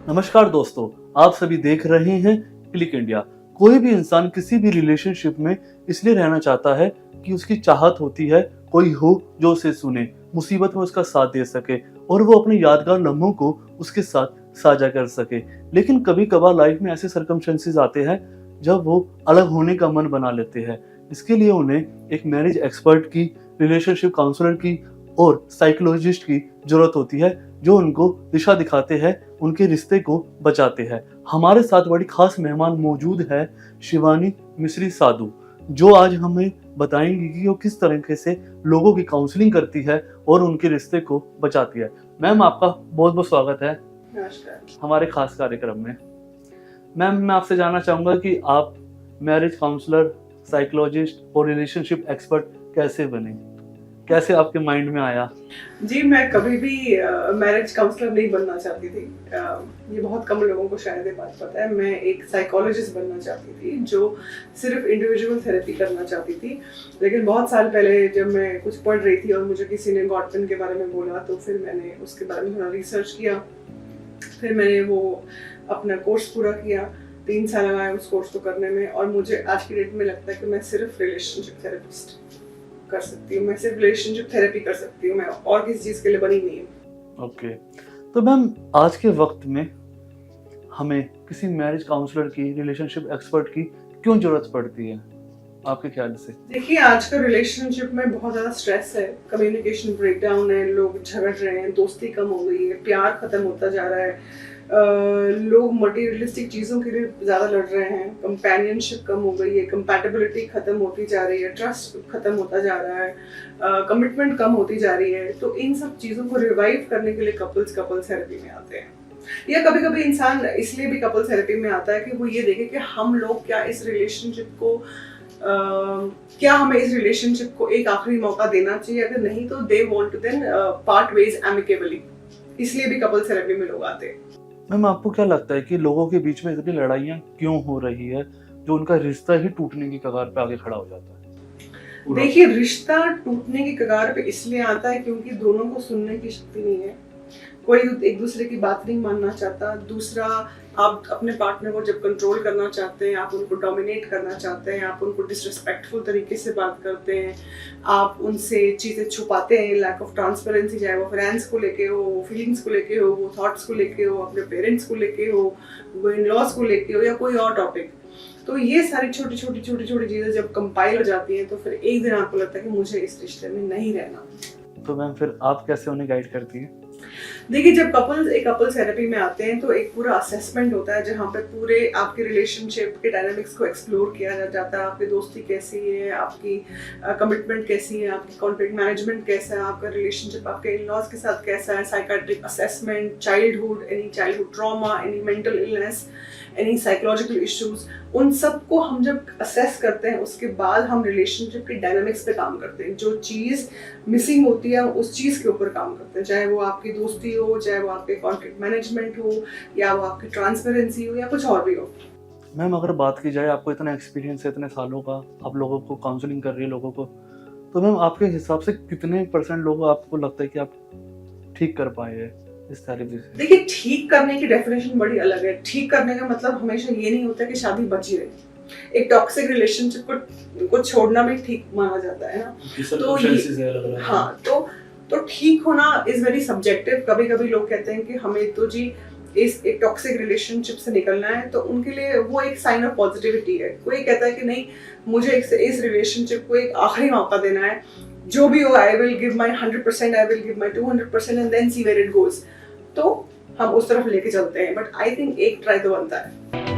नमस्कार दोस्तों, आप सभी देख रहे हैं क्लिक इंडिया। कोई भी इंसान किसी भी रिलेशनशिप में इसलिए रहना चाहता है कि उसकी चाहत होती है कोई हो जो उसे सुने, मुसीबत में उसका साथ दे सके और वो अपने यादगार लम्हों को उसके साथ साझा कर सके। लेकिन कभी कभार लाइफ में ऐसे सर्कमस्टेंसेस आते हैं जब वो अलग होने का मन बना लेते हैं। इसके लिए उन्हें एक मैरिज एक्सपर्ट की, रिलेशनशिप काउंसलर की और साइकोलॉजिस्ट की जरूरत होती है जो उनको दिशा दिखाते हैं, उनके रिश्ते को बचाते हैं। हमारे साथ बड़ी खास मेहमान मौजूद है, शिवानी मिश्री साधु, जो आज हमें बताएंगी कि वो किस तरीके से लोगों की काउंसलिंग करती है और उनके रिश्ते को बचाती है। मैम, आपका बहुत बहुत स्वागत है हमारे खास कार्यक्रम में। मैम, मैं आपसे जानना चाहूँगा कि आप मैरिज काउंसलर, साइकोलॉजिस्ट और रिलेशनशिप एक्सपर्ट कैसे बने, कैसे आपके माइंड में आया? जी, मैं कभी भी मैरिज काउंसलर नहीं बनना चाहती थी। ये बहुत कम लोगों को शायद ये बात पता है। मैं एक साइकोलॉजिस्ट बनना चाहती थी जो सिर्फ इंडिविजुअल थेरेपी करना चाहती थी। लेकिन बहुत साल पहले जब मैं कुछ पढ़ रही थी और मुझे किसी ने गॉटसन के बारे में बोला, तो फिर मैंने उसके बारे में थोड़ा रिसर्च किया। फिर मैंने वो अपना कोर्स पूरा किया। 3 साल लगाए उस कोर्स को करने में, और मुझे आज की डेट में लगता है कि मैं सिर्फ रिलेशनशिप थेरेपिस्ट कर सकती हूँ। मैं सिर्फ रिलेशनशिप थेरेपी कर सकती हूँ, मैं और किसी चीज के लिए बनी नहीं हूँ। ओके, तो मैम आज के वक्त में हमें किसी मैरिज काउंसलर की, रिलेशनशिप एक्सपर्ट की क्यों जरूरत पड़ती है आपके ख्याल से? देखिए, आज का रिलेशनशिप में बहुत ज्यादा स्ट्रेस है, कम्युनिकेशन ब्रेकडाउन है, लोग झगड़ रहे हैं, दोस्ती कम हो गई है, प्यार खत्म होता जा रहा है, लोग मटेरियलिस्टिक चीज़ों के लिए ज़्यादा लड़ रहे हैं, कंपेनियनशिप कम हो गई है, कंपैटिबिलिटी खत्म होती जा रही है, ट्रस्ट खत्म होता जा रहा है, कमिटमेंट कम होती जा रही है। तो इन सब चीज़ों को रिवाइव करने के लिए कपल्स थेरेपी में आते हैं। या कभी कभी इंसान इसलिए भी कपल थेरेपी में आता है कि वो ये देखे कि हम लोग क्या इस रिलेशनशिप को क्या हमें इस रिलेशनशिप को एक आखिरी मौका देना चाहिए, अगर नहीं तो they want to then part ways amicably. इसलिए भी कपल थेरेपी में लोग आते हैं। मैम, आपको क्या लगता है कि लोगों के बीच में इतनी लड़ाइयाँ क्यों हो रही है जो उनका रिश्ता ही टूटने की कगार पे आगे खड़ा हो जाता है? देखिए, रिश्ता टूटने की कगार पे इसलिए आता है क्योंकि दोनों को सुनने की शक्ति नहीं है, कोई एक दूसरे की बात नहीं मानना चाहता। दूसरा, आप अपने पार्टनर को जब कंट्रोल करना चाहते हैं, आप उनको डोमिनेट करना चाहते हैं, आप उनको डिसरिस्पेक्टफुल तरीके से बात करते हैं, आप उनसे चीज़ें छुपाते हैं, लैक ऑफ ट्रांसपेरेंसी, चाहे वो फाइनेंस को लेके हो, वो फीलिंग्स को लेके हो, वो थॉट्स को लेके हो, अपने पेरेंट्स को लेके हो, वो इन लॉज को लेके हो, या कोई और टॉपिक। तो ये सारी छोटी छोटी चीज़ें जब कंपाइल हो जाती हैं, तो फिर एक दिन आपको लगता है कि मुझे इस रिश्ते में नहीं रहना। तो मैम, फिर आप कैसे उन्हें गाइड करती हैं? देखिए, जब कपल थेरेपी में आते हैं तो एक पूरा असेसमेंट होता है जहाँ पे पूरे आपके रिलेशनशिप के डायनामिक्स को एक्सप्लोर किया जाता है। आपकी दोस्ती कैसी है, आपकी कमिटमेंट कैसी है, आपकी कॉन्फ्लिक्ट मैनेजमेंट कैसा है, आपका रिलेशनशिप आपके इन लॉज के साथ कैसा है, psychiatric assessment, childhood, any childhood trauma, any mental illness, any psychological issues, उन सब को हम जब असेस करते हैं उसके बाद हम रिलेशनशिप की डायनामिक्स पे काम करते हैं। जो चीज़ मिसिंग होती है उस चीज़ के ऊपर काम करते हैं, चाहे वो आपकी दोस्ती हो, चाहे वो आपके कॉन्फ्लिक्ट मैनेजमेंट हो, या वो आपकी ट्रांसपेरेंसी हो, या कुछ और भी हो। मैम, अगर बात की जाए, आपको इतना एक्सपीरियंस है, इतने सालों का, आप लोगों को काउंसलिंग कर रही है लोगों को, तो मैम आपके हिसाब से कितने % लोग आपको लगता है कि आप ठीक कर पाए हैं इस थेरेपी से? देखिए, ठीक करने की डेफिनेशन बड़ी अलग है। ठीक करने का मतलब हमेशा ये नहीं होता कि शादी बची रहे। एक टॉक्सिक रिलेशनशिप को छोड़ना भी ठीक माना जाता है ना। तो ये, हाँ, तो ठीक होना इज वेरी सब्जेक्टिव। कभी कभी लोग कहते हैं कि हमें तो जी इस एक टॉक्सिक रिलेशनशिप से निकलना है, तो उनके लिए वो एक साइन ऑफ पॉजिटिविटी है। कोई कहता है कि नहीं, मुझे इस रिलेशनशिप को एक आखिरी मौका देना है, जो भी हो, I will give my 100%, I will give my 200% and then see where it goes. तो हम उस तरफ लेके चलते हैं, बट आई थिंक एक ट्राई तो बनता है।